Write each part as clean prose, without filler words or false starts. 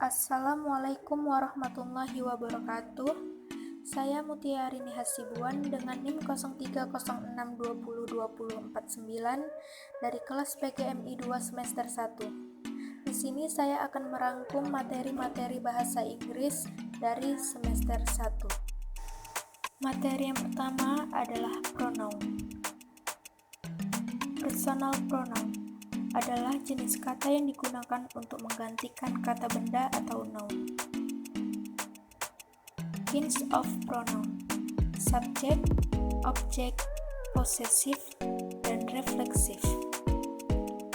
Assalamualaikum warahmatullahi wabarakatuh. Saya Mutiarini Hasibuan dengan NIM 0306202049 dari kelas PGMI 2 semester 1. Di sini saya akan merangkum materi-materi bahasa Inggris dari semester 1. Materi yang pertama adalah pronoun. Personal pronoun adalah jenis kata yang digunakan untuk menggantikan kata benda atau noun. Kinds of pronoun: subject, object, possessive, dan reflexive.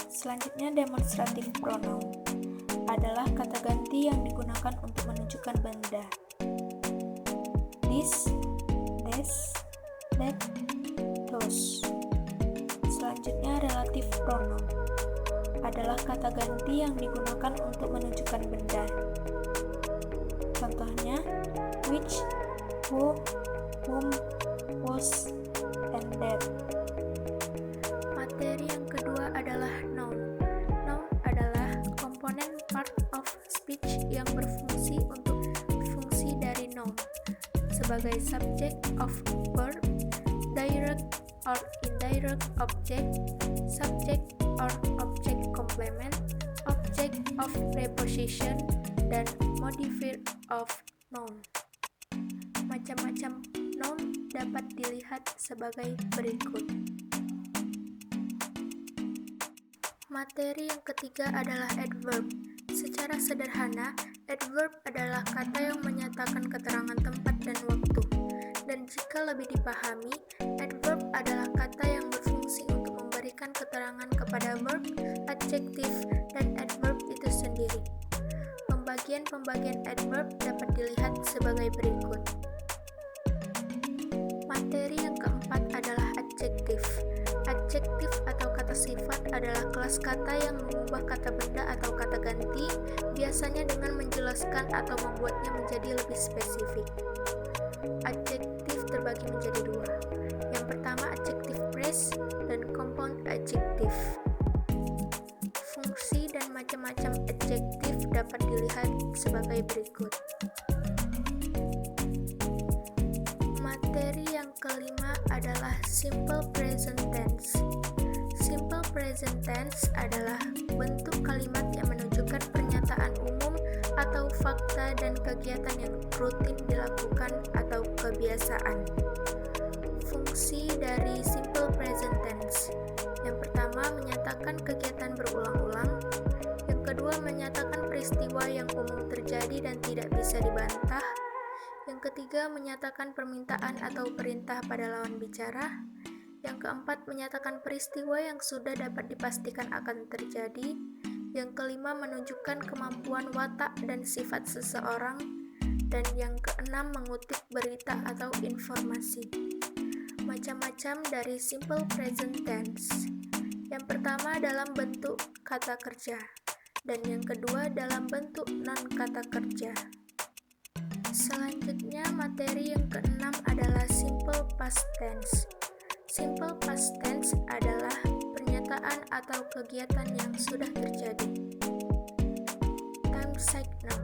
Selanjutnya, demonstrative pronoun adalah kata ganti yang digunakan untuk menunjukkan benda. This, that, those. Selanjutnya, relative pronoun adalah kata ganti yang digunakan untuk menunjukkan benda. Contohnya, which, who, whom, was, and that. Materi yang kedua adalah noun. Noun adalah komponen part of speech yang berfungsi untuk fungsi dari noun sebagai subject of verb, direct or indirect object, subject or object complement, object of preposition, dan modifier of noun. Macam-macam noun dapat dilihat sebagai berikut. Materi yang ketiga adalah adverb. Secara sederhana, adverb adalah kata yang menyatakan keterangan tempat dan waktu. Dan jika lebih dipahami, adverb adalah kata yang berfungsi untuk memberikan keterangan kepada verb, adjektif, dan adverb itu sendiri. Pembagian-pembagian adverb dapat dilihat sebagai berikut. Materi yang keempat adalah adjektif. Adjektif atau kata sifat adalah kelas kata yang mengubah kata benda atau kata ganti, biasanya dengan menjelaskan atau membuatnya menjadi lebih spesifik. Adjektif terbagi menjadi dua. Yang pertama, adjektif phrase dan compound adjektif. Fungsi dan macam-macam adjektif dapat dilihat sebagai berikut. Materi yang kelima adalah simple present tense. Simple present tense adalah bentuk kalimat yang menunjukkan pernyataan umum atau fakta dan kegiatan yang rutin dilakukan atau kebiasaan. Fungsi dari simple present tense: yang pertama, menyatakan kegiatan berulang-ulang. Yang kedua, menyatakan peristiwa yang umum terjadi dan tidak bisa dibantah. Yang ketiga, menyatakan permintaan atau perintah pada lawan bicara. Yang keempat, menyatakan peristiwa yang sudah dapat dipastikan akan terjadi. Yang kelima, menunjukkan kemampuan watak dan sifat seseorang. Dan yang keenam, mengutip berita atau informasi. Macam-macam dari simple present tense. Yang pertama dalam bentuk kata kerja, dan yang kedua dalam bentuk non-kata kerja. Selanjutnya, materi yang keenam adalah simple past tense. Simple past tense adalah pernyataan atau kegiatan yang sudah terjadi. Time like now,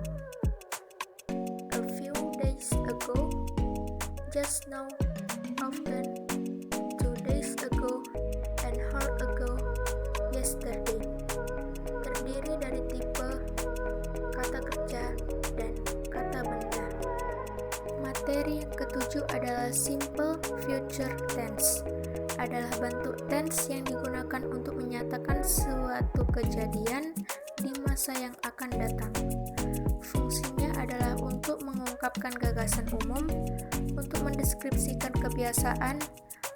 a few days ago, just now, often, 2 days ago, and hour ago, yesterday. Terdiri dari tipe, kata kerja, dan kata benda. Materi yang ketujuh adalah simple future tense. Adalah bentuk tense yang digunakan untuk menyatakan suatu kejadian di masa yang akan datang. Fungsinya adalah untuk mengungkapkan gagasan umum, untuk mendeskripsikan kebiasaan,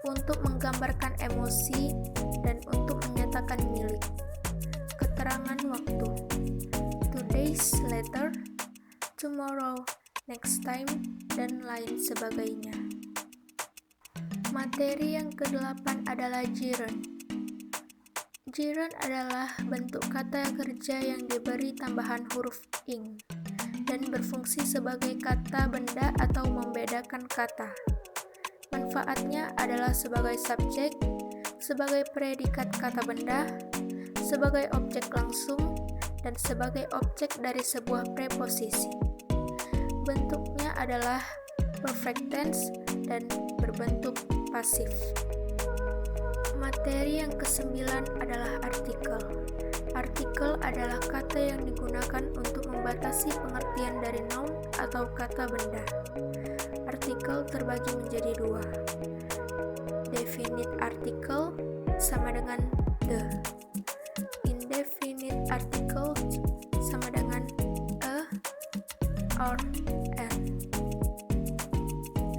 untuk menggambarkan emosi, dan untuk menyatakan milik. Keterangan waktu: 2 days later, tomorrow, next time, dan lain sebagainya. Materi yang kedelapan adalah gerund. Gerund adalah bentuk kata kerja yang diberi tambahan huruf ing dan berfungsi sebagai kata benda atau membedakan kata. Manfaatnya adalah sebagai subjek, sebagai predikat kata benda, sebagai objek langsung, dan sebagai objek dari sebuah preposisi. Bentuknya adalah perfect tense dan berbentuk pasif. Materi yang kesembilan adalah artikel. Artikel adalah kata yang digunakan untuk membatasi pengertian dari noun atau kata benda. Artikel terbagi menjadi dua. Definite article sama dengan the. Indefinite article sama dengan a, or, an.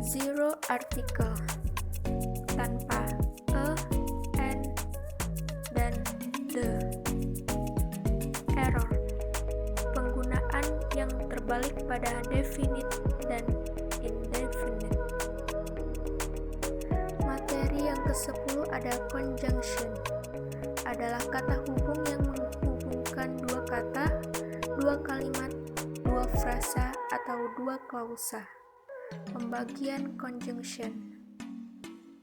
Zero article tanpa a, an, dan the. Error, penggunaan yang terbalik pada definite dan indefinite. Materi yang ke-10 ada conjunction. Adalah kata hubung yang menghubungkan dua kata, dua kalimat, dua frasa, atau dua klausa. Pembagian conjunction.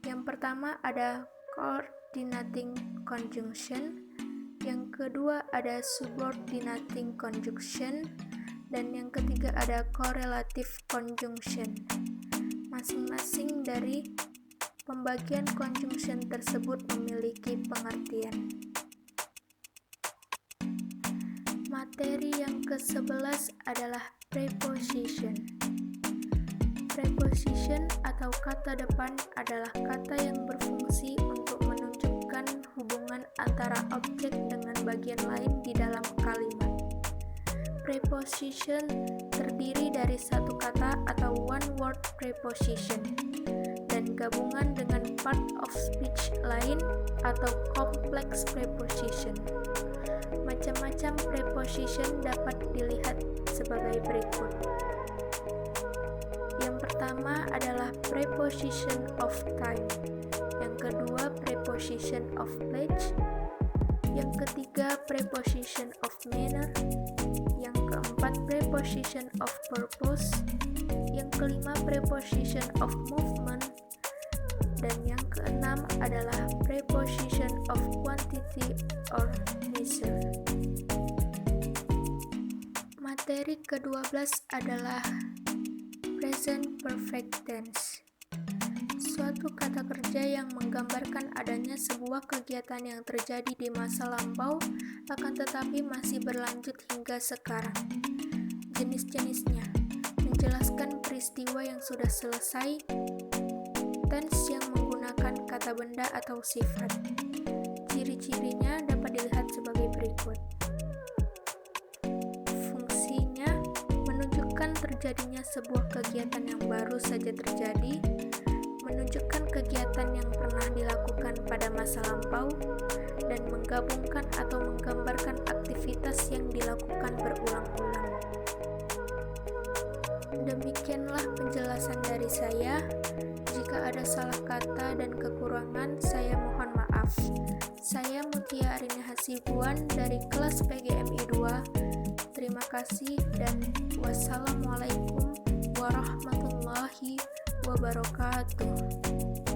Yang pertama ada coordinating conjunction, yang kedua ada subordinating conjunction, dan yang ketiga ada correlative conjunction. Masing-masing dari pembagian conjunction tersebut memiliki pengertian. Materi yang ke-11 adalah preposition. Preposition atau kata depan adalah kata yang berfungsi untuk menunjukkan hubungan antara objek dengan bagian lain di dalam kalimat. Preposition terdiri dari satu kata atau one word preposition dan gabungan dengan part of speech lain atau complex preposition. Macam-macam preposition dapat dilihat sebagai berikut. Yang pertama adalah preposition of time, yang kedua preposition of place, yang ketiga preposition of manner, yang keempat preposition of purpose, yang kelima preposition of movement, dan yang keenam adalah preposition of quantity or measure. Materi ke-12 adalah present perfect tense. Suatu kata kerja yang menggambarkan adanya sebuah kegiatan yang terjadi di masa lampau akan tetapi masih berlanjut hingga sekarang. Jenis-jenisnya menjelaskan peristiwa yang sudah selesai, tense yang menggunakan kata benda atau sifat. Ciri-cirinya dapat dilihat sebagai berikut. Fungsinya menunjukkan terjadinya sebuah kegiatan yang baru saja terjadi, menunjukkan kegiatan yang pernah dilakukan pada masa lampau, dan menggabungkan atau menggambarkan aktivitas yang dilakukan berulang-ulang. Demikianlah penjelasan dari saya. Jika ada salah kata dan kekurangan, saya mohon maaf. Saya Mutia Arini Hasibuan dari kelas PGMI 2. Terima kasih dan wassalamualaikum warahmatullahi wabarakatuh.